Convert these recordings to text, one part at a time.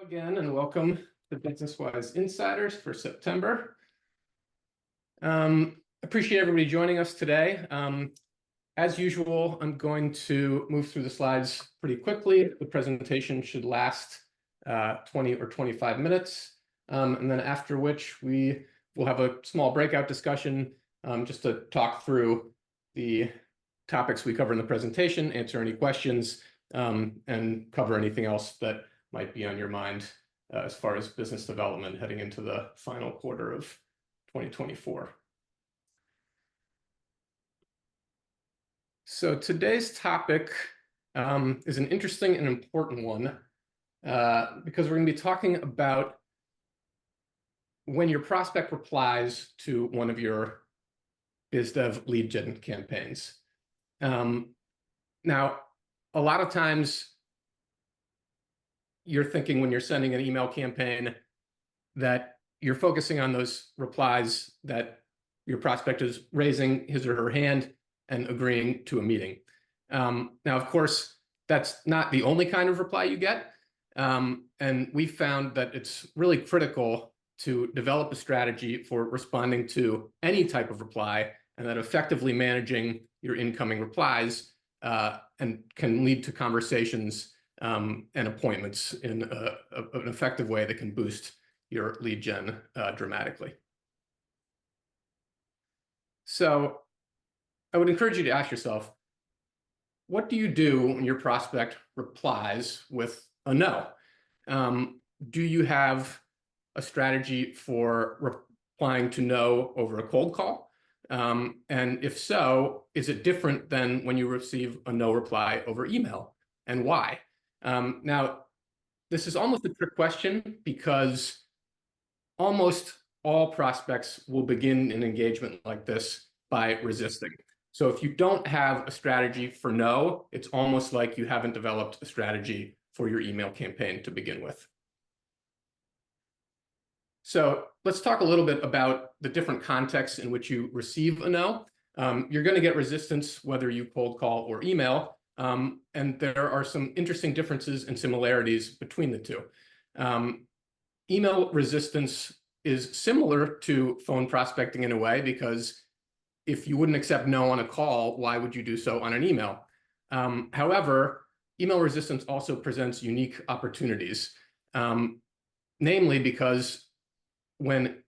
Again, and welcome to BusinessWise Insiders for September. Appreciate everybody joining us today. As usual, I'm going to move through the slides pretty quickly. The presentation should last 20 or 25 minutes, and then after which we will have a small breakout discussion just to talk through the topics we cover in the presentation, answer any questions, and cover anything else that might be on your mind as far as business development heading into the final quarter of 2024. So today's topic is an interesting and important one because we're going to be talking about when your prospect replies to one of your BizDev lead gen campaigns. Now, a lot of times you're thinking when you're sending an email campaign that you're focusing on those replies that your prospect is raising his or her hand and agreeing to a meeting. Now, of course, that's not the only kind of reply you get. And we found that it's really critical to develop a strategy for responding to any type of reply, and that effectively managing your incoming replies and can lead to conversations and appointments in an effective way that can boost your lead gen dramatically. So I would encourage you to ask yourself, what do you do when your prospect replies with a no? Do you have a strategy for replying to no over a cold call? And if so, is it different than when you receive a no reply over email, and why? Now, this is almost a trick question because almost all prospects will begin an engagement like this by resisting. So if you don't have a strategy for no, it's almost like you haven't developed a strategy for your email campaign to begin with. So let's talk a little bit about the different contexts in which you receive a no. You're going to get resistance whether you cold call or email. And there are some interesting differences and similarities between the two. Email resistance is similar to phone prospecting in a way, because if you wouldn't accept no on a call, why would you do so on an email? However, email resistance also presents unique opportunities, namely because when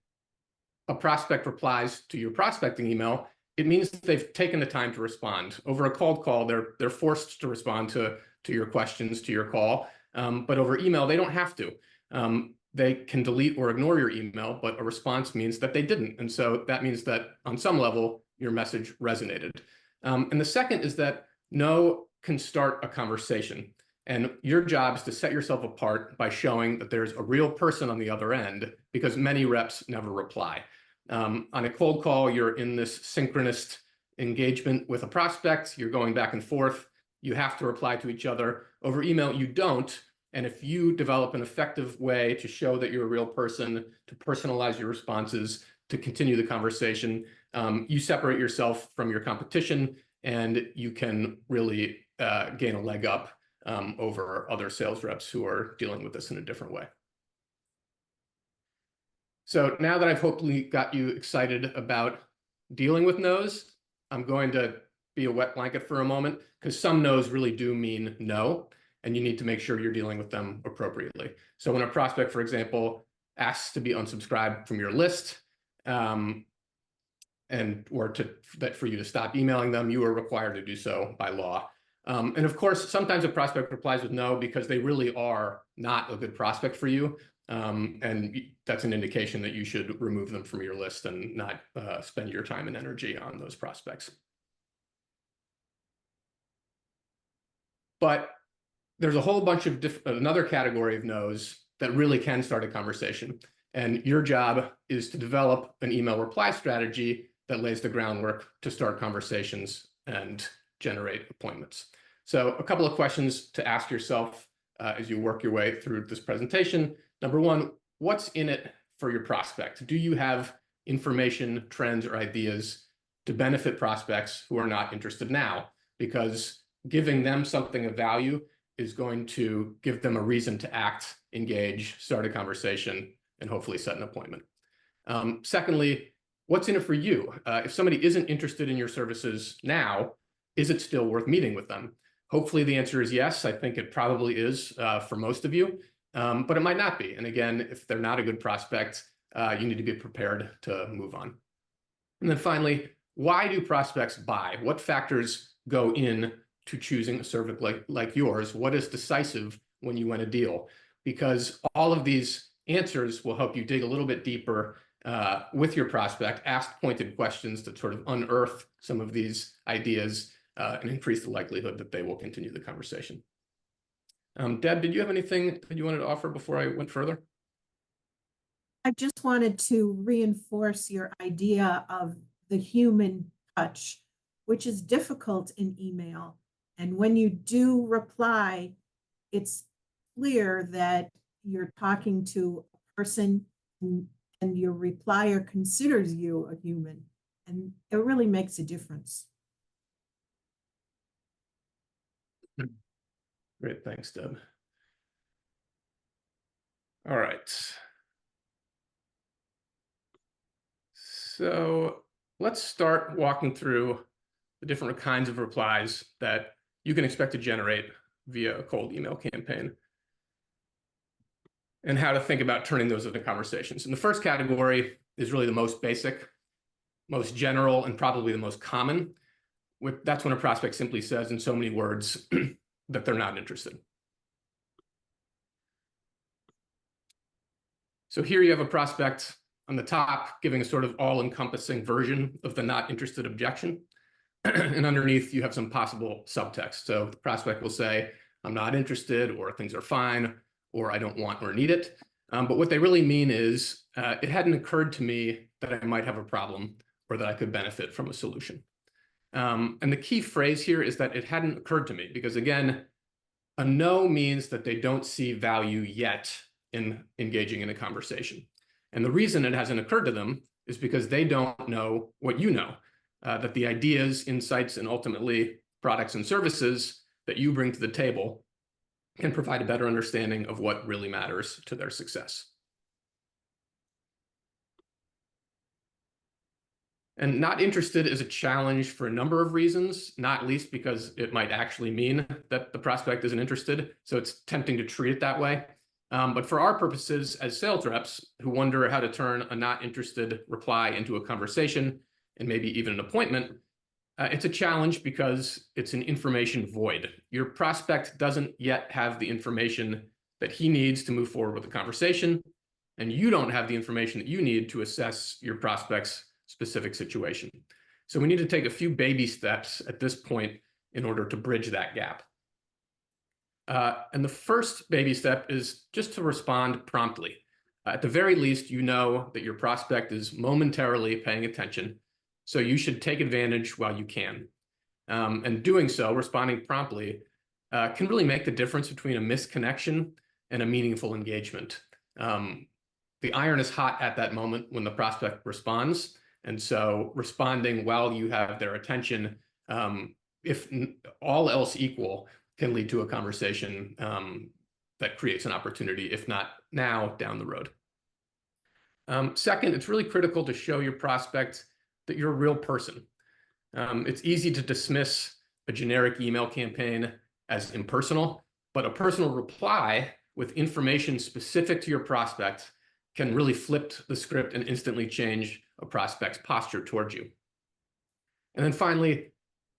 a prospect replies to your prospecting email, it means that they've taken the time to respond. Over a cold call, they're forced to respond to your questions, to your call. But over email, they don't have to. They can delete or ignore your email, but a response means that they didn't. And so that means that on some level, your message resonated. And the second is that no can start a conversation. And your job is to set yourself apart by showing that there's a real person on the other end, because many reps never reply. On a cold call, you're in this synchronous engagement with a prospect. You're going back and forth. You have to reply to each other. Over email, you don't. And if you develop an effective way to show that you're a real person, to personalize your responses, to continue the conversation, you separate yourself from your competition, and you can really gain a leg up over other sales reps who are dealing with this in a different way. So now that I've hopefully got you excited about dealing with no's, I'm going to be a wet blanket for a moment, because some no's really do mean no, and you need to make sure you're dealing with them appropriately. So when a prospect, for example, asks to be unsubscribed from your list, or for you to stop emailing them, you are required to do so by law. And of course, sometimes a prospect replies with no because they really are not a good prospect for you. And that's an indication that you should remove them from your list and not spend your time and energy on those prospects. But there's a whole bunch of another category of no's that really can start a conversation. And your job is to develop an email reply strategy that lays the groundwork to start conversations and generate appointments. So a couple of questions to ask yourself as you work your way through this presentation. Number one, what's in it for your prospect? Do you have information, trends, or ideas to benefit prospects who are not interested now? Because giving them something of value is going to give them a reason to act, engage, start a conversation, and hopefully set an appointment. Secondly, what's in it for you? If somebody isn't interested in your services now, is it still worth meeting with them? Hopefully the answer is yes. I think it probably is for most of you, but it might not be. And again, if they're not a good prospect, you need to be prepared to move on. And then finally, why do prospects buy? What factors go in to choosing a service like yours? What is decisive when you win a deal? Because all of these answers will help you dig a little bit deeper with your prospect, ask pointed questions to sort of unearth some of these ideas and increase the likelihood that they will continue the conversation. Deb, did you have anything that you wanted to offer before I went further? I just wanted to reinforce your idea of the human touch, which is difficult in email. And when you do reply, it's clear that you're talking to a person and your replier considers you a human. And it really makes a difference. Great, thanks, Deb. All right. So let's start walking through the different kinds of replies that you can expect to generate via a cold email campaign and how to think about turning those into conversations. And the first category is really the most basic, most general, and probably the most common. That's when a prospect simply says in so many words that they're not interested. So here you have a prospect on the top giving a sort of all-encompassing version of the not interested objection. And underneath you have some possible subtext. So the prospect will say, I'm not interested, or things are fine, or I don't want or need it. But what they really mean is, it hadn't occurred to me that I might have a problem or that I could benefit from a solution. And the key phrase here is that it hadn't occurred to me, because again, a no means that they don't see value yet in engaging in a conversation. And the reason it hasn't occurred to them is because they don't know what you know, that the ideas, insights, and ultimately products and services that you bring to the table can provide a better understanding of what really matters to their success. And not interested is a challenge for a number of reasons, not least because it might actually mean that the prospect isn't interested. So it's tempting to treat it that way. But for our purposes as sales reps who wonder how to turn a not interested reply into a conversation and maybe even an appointment, it's a challenge because it's an information void. Your prospect doesn't yet have the information that he needs to move forward with the conversation, and you don't have the information that you need to assess your prospect's specific situation. So we need to take a few baby steps at this point in order to bridge that gap. And the first baby step is just to respond promptly. At the very least, you know that your prospect is momentarily paying attention, so you should take advantage while you can. And doing so, responding promptly, can really make the difference between a misconnection and a meaningful engagement. The iron is hot at that moment when the prospect responds, and so responding while you have their attention, if all else equal, can lead to a conversation that creates an opportunity, if not now, down the road. Second, it's really critical to show your prospect that you're a real person. It's easy to dismiss a generic email campaign as impersonal, but a personal reply with information specific to your prospect can really flip the script and instantly change a prospect's posture towards you. And then finally,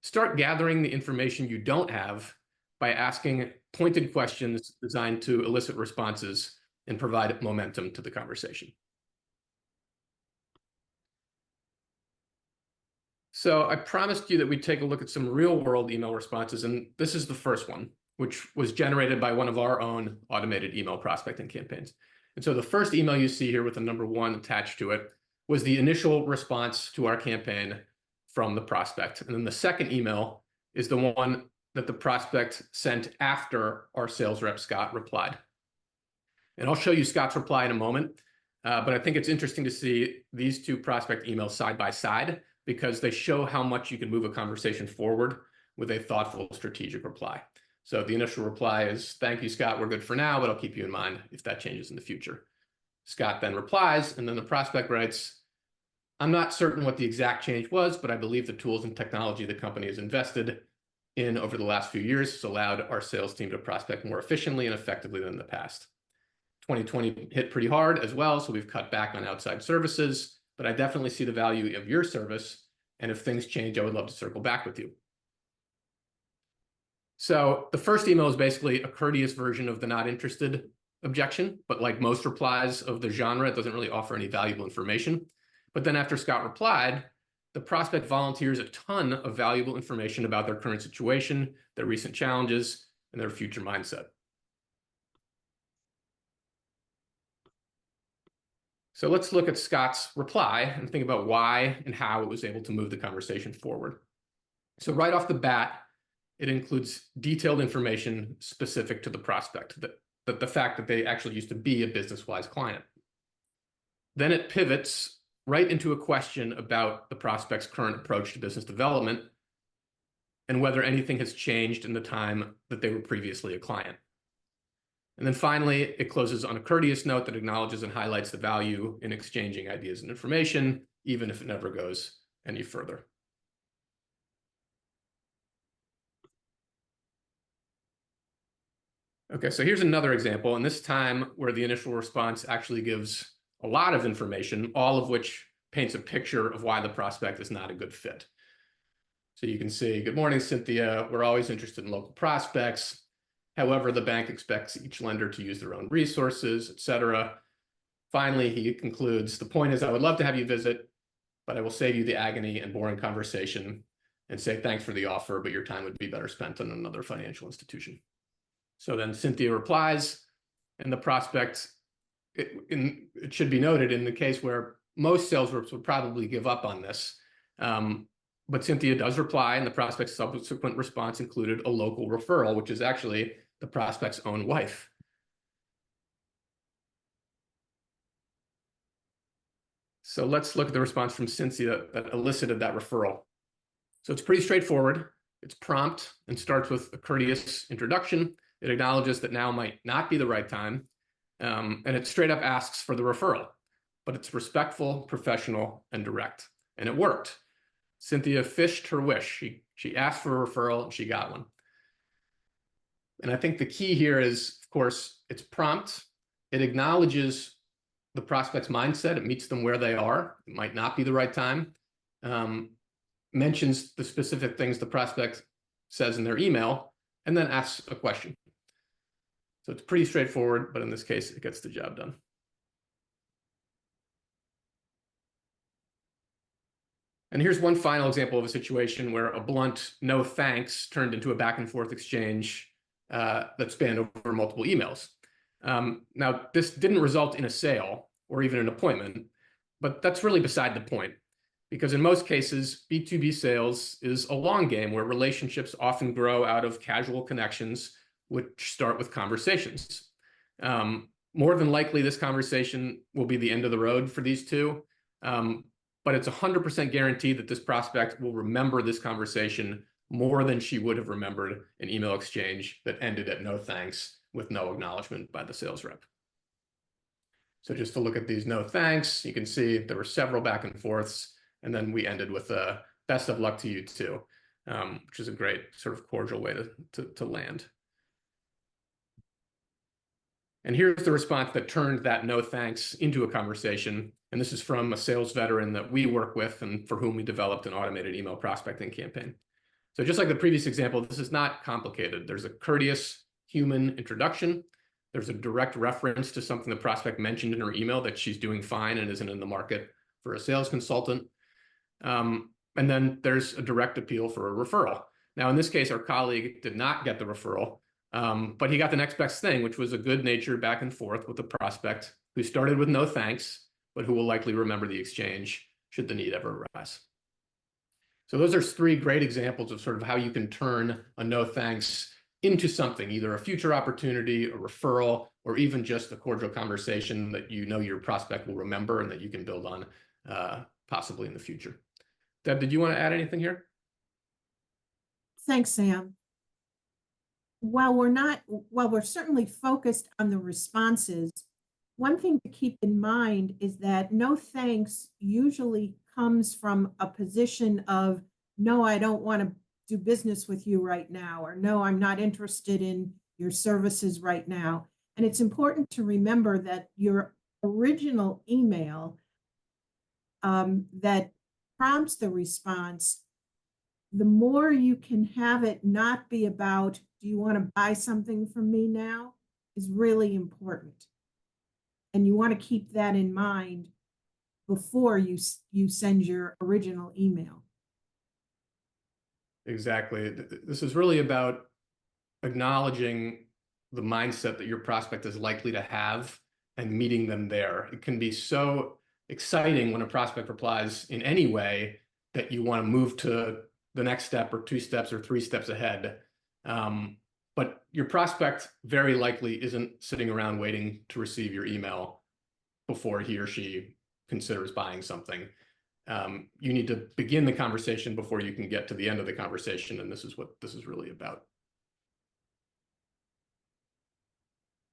start gathering the information you don't have by asking pointed questions designed to elicit responses and provide momentum to the conversation. So I promised you that we'd take a look at some real-world email responses, and this is the first one, which was generated by one of our own automated email prospecting campaigns. And so the first email you see here with the number 1 attached to it was the initial response to our campaign from the prospect. And then the second email is the one that the prospect sent after our sales rep, Scott, replied. And I'll show you Scott's reply in a moment, but I think it's interesting to see these two prospect emails side by side because they show how much you can move a conversation forward with a thoughtful, strategic reply. So the initial reply is, thank you, Scott, we're good for now, but I'll keep you in mind if that changes in the future. Scott then replies, and then the prospect writes, I'm not certain what the exact change was, but I believe the tools and technology the company has invested in over the last few years has allowed our sales team to prospect more efficiently and effectively than in the past. 2020 hit pretty hard as well, so we've cut back on outside services, but I definitely see the value of your service, and if things change, I would love to circle back with you. So the first email is basically a courteous version of the not interested objection, but like most replies of the genre, it doesn't really offer any valuable information. But then after Scott replied, the prospect volunteers a ton of valuable information about their current situation, their recent challenges, and their future mindset. So let's look at Scott's reply and think about why and how it was able to move the conversation forward. So right off the bat, it includes detailed information specific to the prospect, that the fact that they actually used to be a business-wise client. Then it pivots right into a question about the prospect's current approach to business development and whether anything has changed in the time that they were previously a client. And then finally, it closes on a courteous note that acknowledges and highlights the value in exchanging ideas and information, even if it never goes any further. Okay, so here's another example, and this time where the initial response actually gives a lot of information, all of which paints a picture of why the prospect is not a good fit. So you can see, good morning, Cynthia. We're always interested in local prospects. However, the bank expects each lender to use their own resources, etc. Finally, he concludes, the point is I would love to have you visit, but I will save you the agony and boring conversation and say thanks for the offer, but your time would be better spent on another financial institution. So then Cynthia replies, and the prospect, it should be noted in the case where most sales reps would probably give up on this. But Cynthia does reply, and the prospect's subsequent response included a local referral, which is actually the prospect's own wife. So let's look at the response from Cynthia that elicited that referral. So it's pretty straightforward. It's prompt and starts with a courteous introduction. It acknowledges that now might not be the right time, and it straight up asks for the referral, but it's respectful, professional, and direct, and it worked. Cynthia fished her wish. She asked for a referral, and she got one. And I think the key here is, of course, it's prompt. It acknowledges the prospect's mindset. It meets them where they are. It might not be the right time. Mentions the specific things the prospect says in their email, and then asks a question. So it's pretty straightforward, but in this case, it gets the job done. And here's one final example of a situation where a blunt no thanks turned into a back and forth exchange that spanned over multiple emails. Now, this didn't result in a sale or even an appointment, but that's really beside the point, because in most cases, B2B sales is a long game where relationships often grow out of casual connections, which start with conversations. More than likely, this conversation will be the end of the road for these two, but it's 100% guaranteed that this prospect will remember this conversation more than she would have remembered an email exchange that ended at no thanks with no acknowledgement by the sales rep. So just to look at these no thanks, you can see there were several back and forths, and then we ended with a best of luck to you too, which is a great sort of cordial way to land. And here's the response that turned that no thanks into a conversation. And this is from a sales veteran that we work with and for whom we developed an automated email prospecting campaign. So just like the previous example, this is not complicated. There's a courteous human introduction. There's a direct reference to something the prospect mentioned in her email, that she's doing fine and isn't in the market for a sales consultant. And then there's a direct appeal for a referral. Now, in this case, our colleague did not get the referral, but he got the next best thing, which was a good-natured back and forth with the prospect who started with no thanks, but who will likely remember the exchange should the need ever arise. So those are three great examples of sort of how you can turn a no thanks into something, either a future opportunity, a referral, or even just a cordial conversation that you know your prospect will remember and that you can build on possibly in the future. Deb, did you want to add anything here? Thanks, Sam. while we're certainly focused on the responses, one thing to keep in mind is that no thanks usually comes from a position of, no, I don't want to do business with you right now, or no, I'm not interested in your services right now. And it's important to remember that your original email that prompts the response, the more you can have it not be about, do you want to buy something from me now, is really important. And you want to keep that in mind before you send your original email. Exactly. This is really about acknowledging the mindset that your prospect is likely to have and meeting them there. It can be so exciting when a prospect replies in any way that you want to move to the next step or 2 steps or 3 steps ahead. But your prospect very likely isn't sitting around waiting to receive your email before he or she considers buying something. You need to begin the conversation before you can get to the end of the conversation, and this is what this is really about.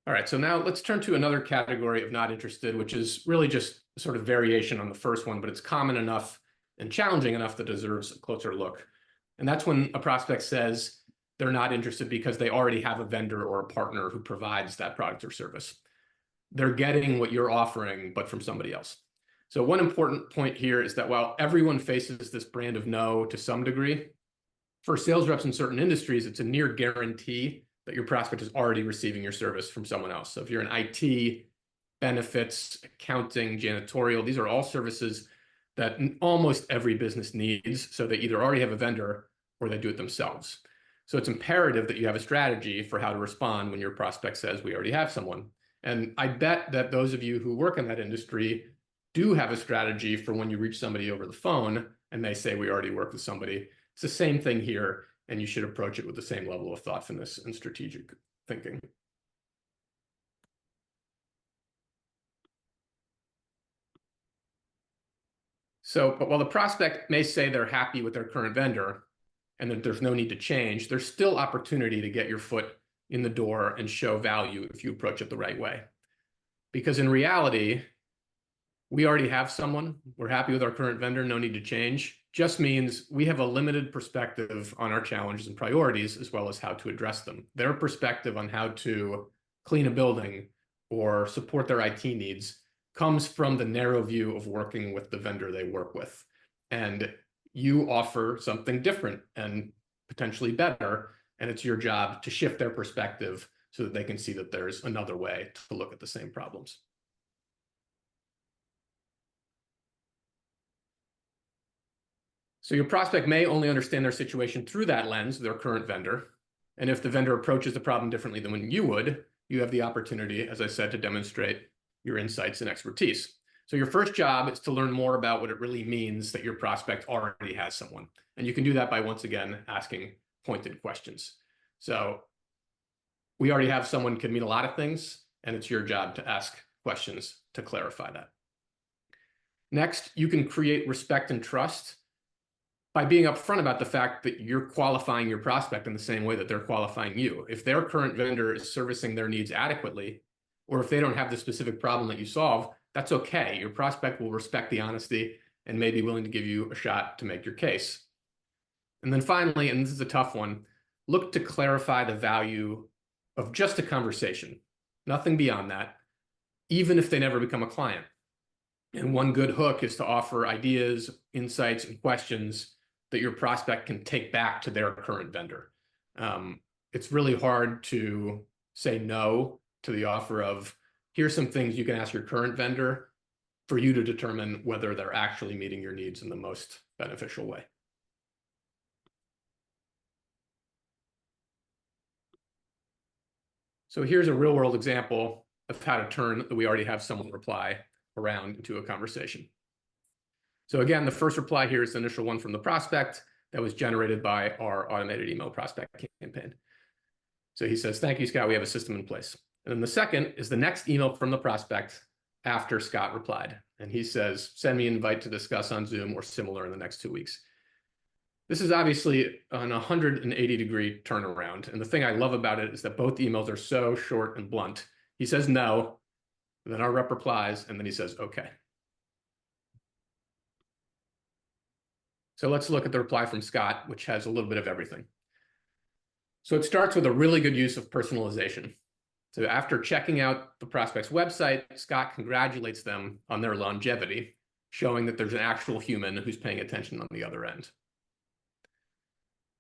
All right, so now let's turn to another category of not interested, which is really just sort of variation on the first one, but it's common enough and challenging enough that deserves a closer look. And that's when a prospect says they're not interested because they already have a vendor or a partner who provides that product or service. They're getting what you're offering, but from somebody else. So one important point here is that while everyone faces this brand of no to some degree, for sales reps in certain industries, it's a near guarantee that your prospect is already receiving your service from someone else. So if you're in IT, benefits, accounting, janitorial, these are all services that almost every business needs. So they either already have a vendor or they do it themselves. So it's imperative that you have a strategy for how to respond when your prospect says, we already have someone. And I bet that those of you who work in that industry do have a strategy for when you reach somebody over the phone and they say, we already work with somebody. It's the same thing here, and you should approach it with the same level of thoughtfulness and strategic thinking. So, but while the prospect may say they're happy with their current vendor and that there's no need to change, there's still opportunity to get your foot in the door and show value if you approach it the right way. Because in reality, we already have someone, we're happy with our current vendor, no need to change, just means we have a limited perspective on our challenges and priorities, as well as how to address them. Their perspective on how to clean a building or support their IT needs comes from the narrow view of working with the vendor they work with. And you offer something different and potentially better, and it's your job to shift their perspective so that they can see that there's another way to look at the same problems. So your prospect may only understand their situation through that lens, their current vendor. And if the vendor approaches the problem differently than when you would, you have the opportunity, as I said, to demonstrate your insights and expertise. So your first job is to learn more about what it really means that your prospect already has someone. And you can do that by, once again, asking pointed questions. So we already have someone can mean a lot of things, and it's your job to ask questions to clarify that. Next, you can create respect and trust by being upfront about the fact that you're qualifying your prospect in the same way that they're qualifying you. If their current vendor is servicing their needs adequately, or if they don't have the specific problem that you solve, that's okay. Your prospect will respect the honesty and may be willing to give you a shot to make your case. And then finally, and this is a tough one, look to clarify the value of just a conversation, nothing beyond that, even if they never become a client. And one good hook is to offer ideas, insights, and questions that your prospect can take back to their current vendor. It's really hard to say no to the offer of, here's some things you can ask your current vendor for you to determine whether they're actually meeting your needs in the most beneficial way. So here's a real world example of how to turn the we already have someone reply around into a conversation. So again, the first reply here is the initial one from the prospect that was generated by our automated email prospect campaign. So he says, thank you, Scott, we have a system in place. And then the second is the next email from the prospect after Scott replied. And he says, send me an invite to discuss on Zoom or similar in the next 2 weeks. This is obviously an 180-degree turnaround. And the thing I love about it is that both emails are so short and blunt. He says no, then our rep replies, and then he says, okay. So let's look at the reply from Scott, which has a little bit of everything. So it starts with a really good use of personalization. So after checking out the prospect's website, Scott congratulates them on their longevity, showing that there's an actual human who's paying attention on the other end.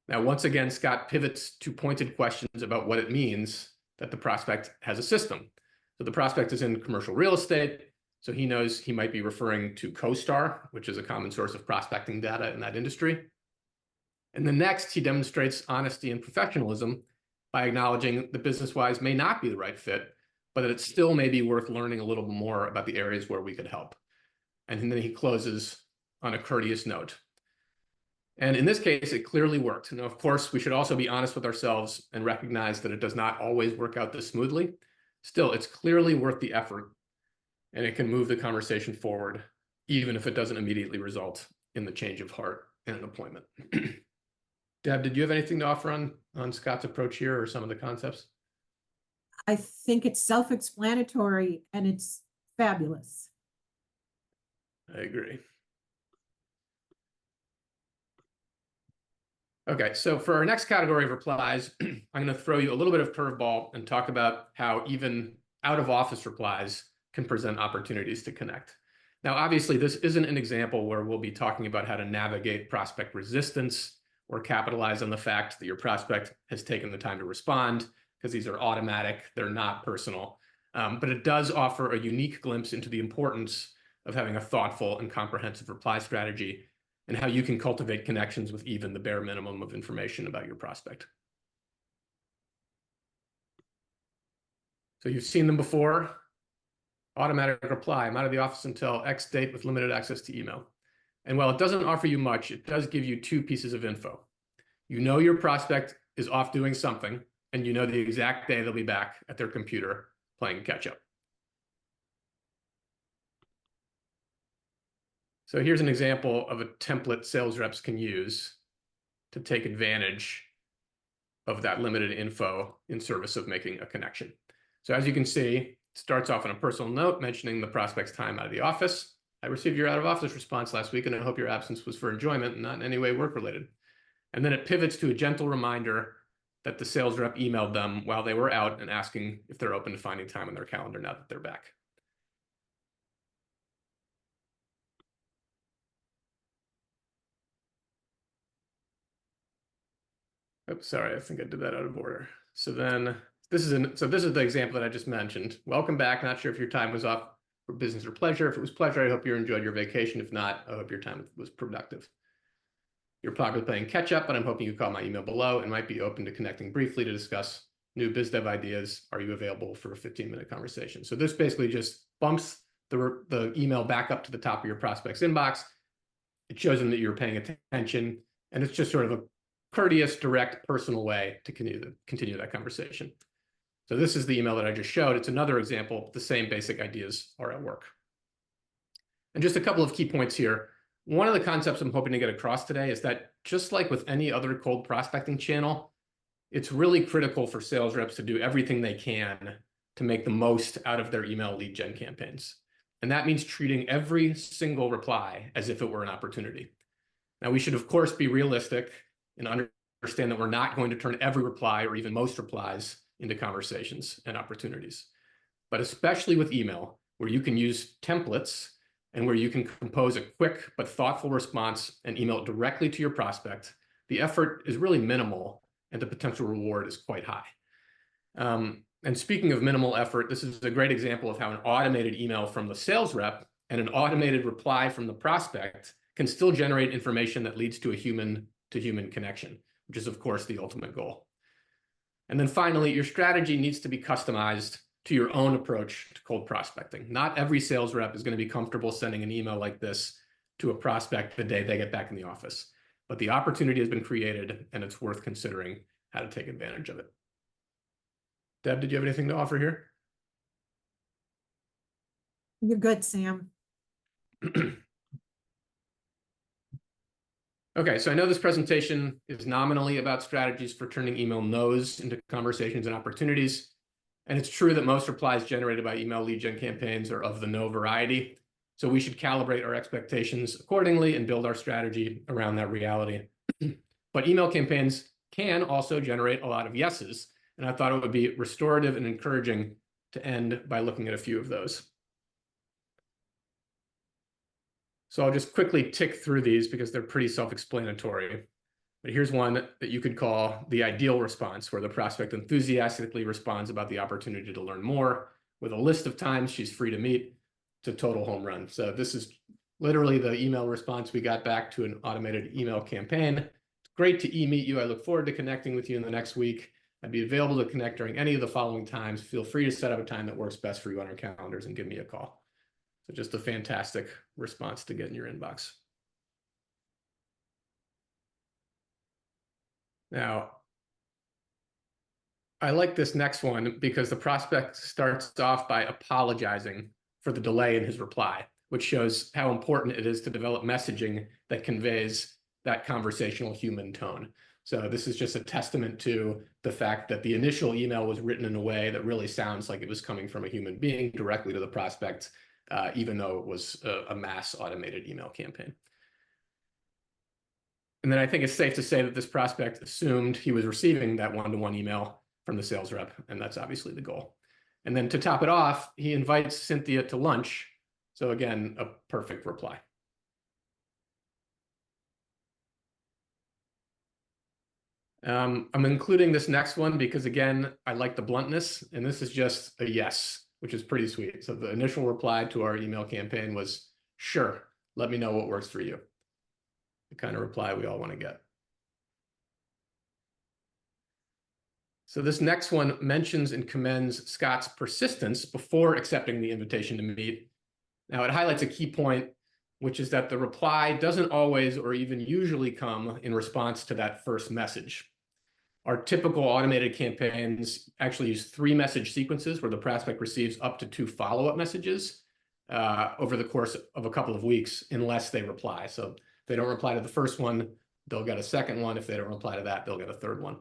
Now, once again, Scott pivots to pointed questions about what it means that the prospect has a system. So the prospect is in commercial real estate, so he knows he might be referring to CoStar, which is a common source of prospecting data in that industry. And then next, he demonstrates honesty and professionalism by acknowledging that business-wise may not be the right fit, but that it still may be worth learning a little more about the areas where we could help. And then he closes on a courteous note. And in this case, it clearly worked. Now, of course, we should also be honest with ourselves and recognize that it does not always work out this smoothly. Still, it's clearly worth the effort, and it can move the conversation forward, even if it doesn't immediately result in the change of heart and an appointment. Deb, did you have anything to offer on Scott's approach here or some of the concepts? I think it's self-explanatory and it's fabulous. I agree. Okay, so for our next category of replies, I'm going to throw you a little bit of curveball and talk about how even out-of-office replies can present opportunities to connect. Now, obviously, this isn't an example where we'll be talking about how to navigate prospect resistance or capitalize on the fact that your prospect has taken the time to respond, because these are automatic, they're not personal. But it does offer a unique glimpse into the importance of having a thoughtful and comprehensive reply strategy and how you can cultivate connections with even the bare minimum of information about your prospect. So you've seen them before. Automatic reply, I'm out of the office until X date with limited access to email. And while it doesn't offer you much, it does give you two pieces of info. You know your prospect is off doing something, and you know the exact day they'll be back at their computer playing catch up. So here's an example of a template sales reps can use to take advantage of that limited info in service of making a connection. So as you can see, it starts off on a personal note mentioning the prospect's time out of the office. I received your out of office response last week, and I hope your absence was for enjoyment and not in any way work related. And then it pivots to a gentle reminder that the sales rep emailed them while they were out and asking if they're open to finding time in their calendar now that they're back. Oops, sorry, I think I did that out of order. So then this is the example that I just mentioned. Welcome back. Not sure if your time was off for business or pleasure. If it was pleasure, I hope you enjoyed your vacation. If not, I hope your time was productive. You're probably playing catch up, but I'm hoping you call my email below and might be open to connecting briefly to discuss new biz dev ideas. Are you available for a 15-minute conversation? So this basically just bumps the email back up to the top of your prospect's inbox. It shows them that you're paying attention, and it's just sort of a courteous, direct, personal way to continue that conversation. So this is the email that I just showed. It's another example. The same basic ideas are at work. And just a couple of key points here. One of the concepts I'm hoping to get across today is that just like with any other cold prospecting channel, it's really critical for sales reps to do everything they can to make the most out of their email lead gen campaigns. And that means treating every single reply as if it were an opportunity. Now, we should, of course, be realistic and understand that we're not going to turn every reply or even most replies into conversations and opportunities. But especially with email, where you can use templates and where you can compose a quick but thoughtful response and email it directly to your prospect, the effort is really minimal and the potential reward is quite high. And speaking of minimal effort, this is a great example of how an automated email from the sales rep and an automated reply from the prospect can still generate information that leads to a human-to-human connection, which is, of course, the ultimate goal. And then finally, your strategy needs to be customized to your own approach to cold prospecting. Not every sales rep is going to be comfortable sending an email like this to a prospect the day they get back in the office. But the opportunity has been created, and it's worth considering how to take advantage of it. Deb, did you have anything to offer here? You're good, Sam. Okay, so I know this presentation is nominally about strategies for turning email no's into conversations and opportunities. And it's true that most replies generated by email lead gen campaigns are of the no variety. So we should calibrate our expectations accordingly and build our strategy around that reality. But email campaigns can also generate a lot of yeses. And I thought it would be restorative and encouraging to end by looking at a few of those. So I'll just quickly tick through these because they're pretty self-explanatory. But here's one that you could call the ideal response, where the prospect enthusiastically responds about the opportunity to learn more with a list of times she's free to meet, to total home run. So this is literally the email response we got back to an automated email campaign. It's great to e-meet you. I look forward to connecting with you in the next week. I'd be available to connect during any of the following times. Feel free to set up a time that works best for you on our calendars and give me a call. So just a fantastic response to get in your inbox. Now, I like this next one because the prospect starts off by apologizing for the delay in his reply, which shows how important it is to develop messaging that conveys that conversational human tone. So this is just a testament to the fact that the initial email was written in a way that really sounds like it was coming from a human being directly to the prospect, even though it was a mass automated email campaign. And then I think it's safe to say that this prospect assumed he was receiving that one-to-one email from the sales rep, and that's obviously the goal. And then to top it off, he invites Cynthia to lunch. So again, a perfect reply. I'm including this next one because, again, I like the bluntness, and this is just a yes, which is pretty sweet. So the initial reply to our email campaign was, sure, let me know what works for you. The kind of reply we all want to get. So this next one mentions and commends Scott's persistence before accepting the invitation to meet. Now, it highlights a key point, which is that the reply doesn't always or even usually come in response to that first message. Our typical automated campaigns actually use 3 message sequences where the prospect receives up to 2 follow-up messages over the course of a couple of weeks, unless they reply. So if they don't reply to the first one, they'll get a second one. If they don't reply to that, they'll get a third one.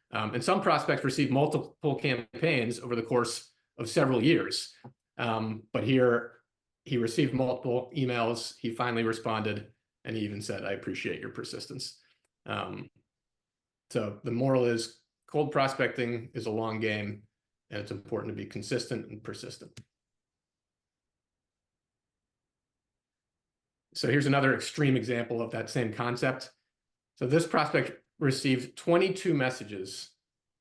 And some prospects receive multiple campaigns over the course of several years. But here, he received multiple emails. He finally responded, and he even said, I appreciate your persistence. So the moral is cold prospecting is a long game, and it's important to be consistent and persistent. So here's another extreme example of that same concept. So this prospect received 22 messages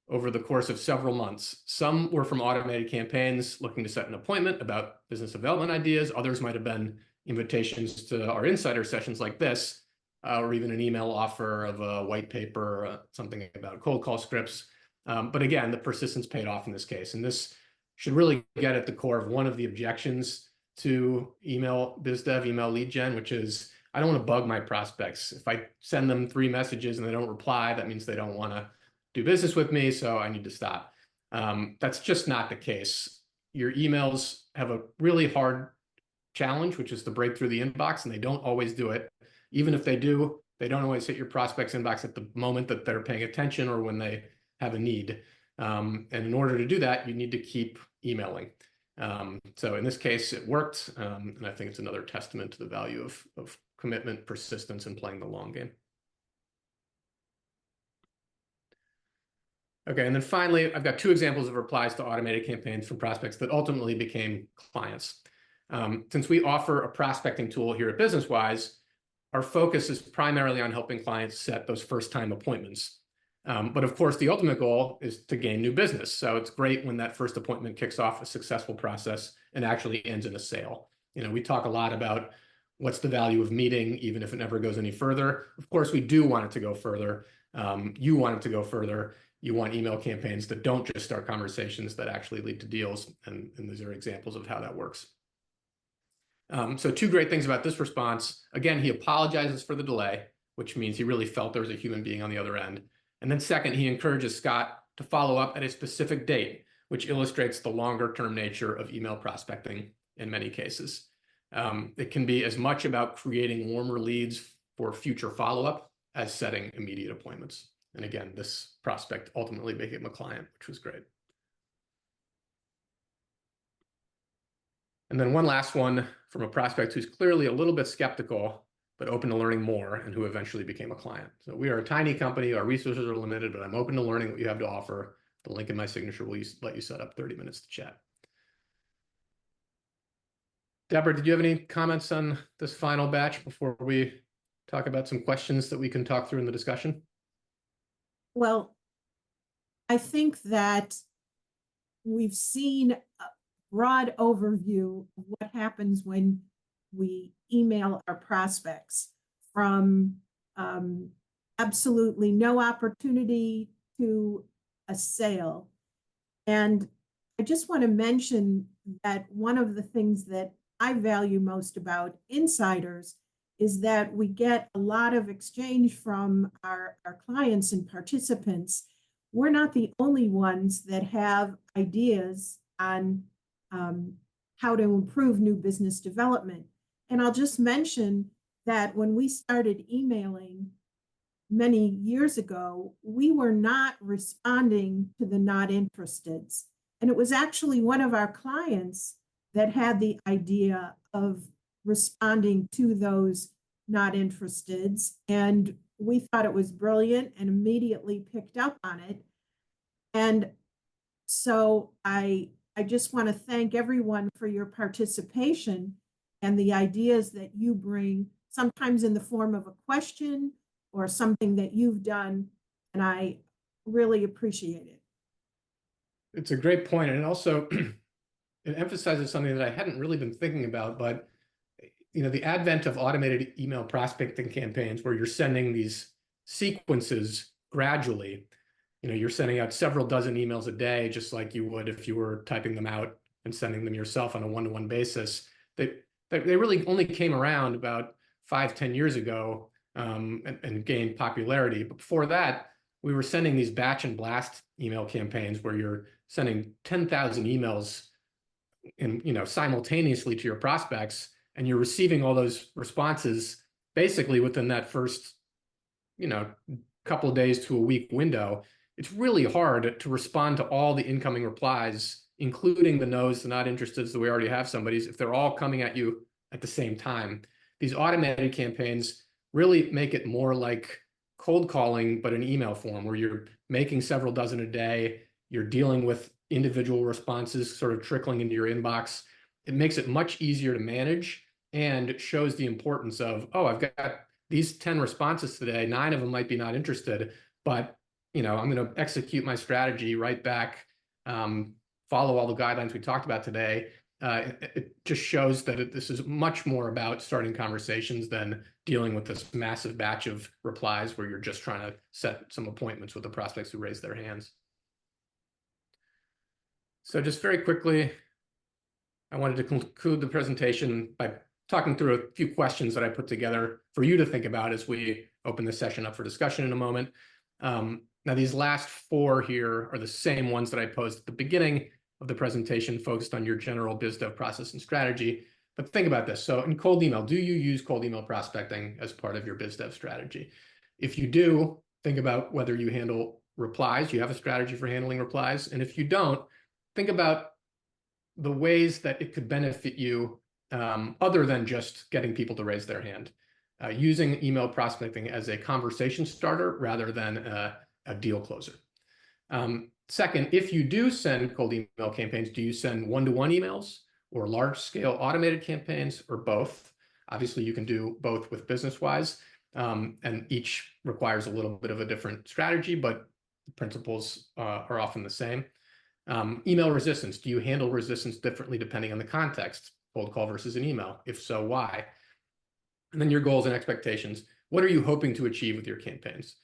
over the course of several months. Some were from automated campaigns looking to set an appointment about business development ideas. Others might have been invitations to our insider sessions like this, or even an email offer of a white paper, something about cold call scripts. But again, the persistence paid off in this case. And this should really get at the core of one of the objections to email biz dev, email lead gen, which is, I don't want to bug my prospects. If I send them 3 messages and they don't reply, that means they don't want to do business with me, so I need to stop. That's just not the case. Your emails have a really hard challenge, which is to break through the inbox, and they don't always do it. Even if they do, they don't always hit your prospect's inbox at the moment that they're paying attention or when they have a need. And in order to do that, you need to keep emailing. So in this case, it worked, and I think it's another testament to the value of commitment, persistence, and playing the long game. Okay, and then finally, I've got 2 examples of replies to automated campaigns from prospects that ultimately became clients. Since we offer a prospecting tool here at BusinessWise, our focus is primarily on helping clients set those first-time appointments. But of course, the ultimate goal is to gain new business. So it's great when that first appointment kicks off a successful process and actually ends in a sale. You know, we talk a lot about what's the value of meeting, even if it never goes any further. Of course, we do want it to go further. You want it to go further. You want email campaigns that don't just start conversations that actually lead to deals. And these are examples of how that works. So 2 great things about this response. Again, he apologizes for the delay, which means he really felt there was a human being on the other end. And then second, he encourages Scott to follow up at a specific date, which illustrates the longer term nature of email prospecting in many cases. It can be as much about creating warmer leads for future follow-up as setting immediate appointments. And again, this prospect ultimately became a client, which was great. And then one last one from a prospect who's clearly a little bit skeptical, but open to learning more, and who eventually became a client. So we are a tiny company, our resources are limited, but I'm open to learning what you have to offer. The link in my signature will let you set up 30 minutes to chat. Deborah, did you have any comments on this final batch before we talk about some questions that we can talk through in the discussion? Well, I think that we've seen a broad overview of what happens when we email our prospects, from absolutely no opportunity to a sale. And I just want to mention that one of the things that I value most about insiders is that we get a lot of exchange from our clients and participants. We're not the only ones that have ideas on how to improve new business development. And I'll just mention that when we started emailing many years ago, we were not responding to the not interesteds. And it was actually one of our clients that had the idea of responding to those not interesteds. And we thought it was brilliant and immediately picked up on it. And so I just want to thank everyone for your participation and the ideas that you bring, sometimes in the form of a question or something that you've done. And I really appreciate it. It's a great point, and it also it emphasizes something that I hadn't really been thinking about, but the advent of automated email prospecting campaigns where you're sending these sequences gradually, you're sending out several dozen emails a day, just like you would if you were typing them out and sending them yourself on a one-to-one basis. They really only came around about 5-10 years ago, and gained popularity. But before that, we were sending these batch and blast email campaigns where you're sending 10,000 emails simultaneously to your prospects, and you're receiving all those responses basically within that first couple of days to a week window. It's really hard to respond to all the incoming replies, including the no's, the not interested, so we already have somebody's, if they're all coming at you at the same time. These automated campaigns really make it more like cold calling, but in email form, where you're making several dozen a day, you're dealing with individual responses sort of trickling into your inbox. It makes it much easier to manage and shows the importance of, oh, I've got these 10 responses today, 9 of them might be not interested, but I'm going to execute my strategy right back, follow all the guidelines we talked about today. It just shows that this is much more about starting conversations than dealing with this massive batch of replies where you're just trying to set some appointments with the prospects who raise their hands. So just very quickly, I wanted to conclude the presentation by talking through a few questions that I put together for you to think about as we open the session up for discussion in a moment. Now, these last 4 here are the same ones that I posed at the beginning of the presentation, focused on your general biz dev process and strategy. But think about this. So in cold email, do you use cold email prospecting as part of your biz dev strategy? If you do, think about whether you handle replies. You have a strategy for handling replies. And if you don't, think about the ways that it could benefit you, other than just getting people to raise their hand. Using email prospecting as a conversation starter rather than a deal closer. Second, if you do send cold email campaigns, do you send one-to-one emails or large-scale automated campaigns, or both? Obviously, you can do both with BusinessWise, and each requires a little bit of a different strategy, but the principles are often the same. Email resistance, do you handle resistance differently depending on the context? Cold call versus an email? If so, why? And then your goals and expectations. What are you hoping to achieve with your campaigns?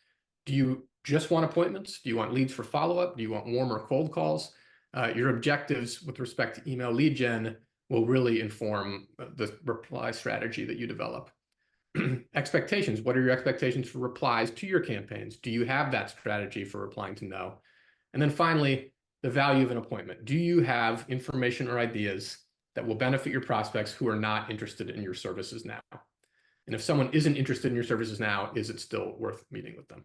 Do you just want appointments? Do you want leads for follow-up? Do you want warm or cold calls? Your objectives with respect to email lead gen will really inform the reply strategy that you develop. Expectations. What are your expectations for replies to your campaigns? Do you have that strategy for replying to no? And then finally, the value of an appointment. Do you have information or ideas that will benefit your prospects who are not interested in your services now? And if someone isn't interested in your services now, is it still worth meeting with them?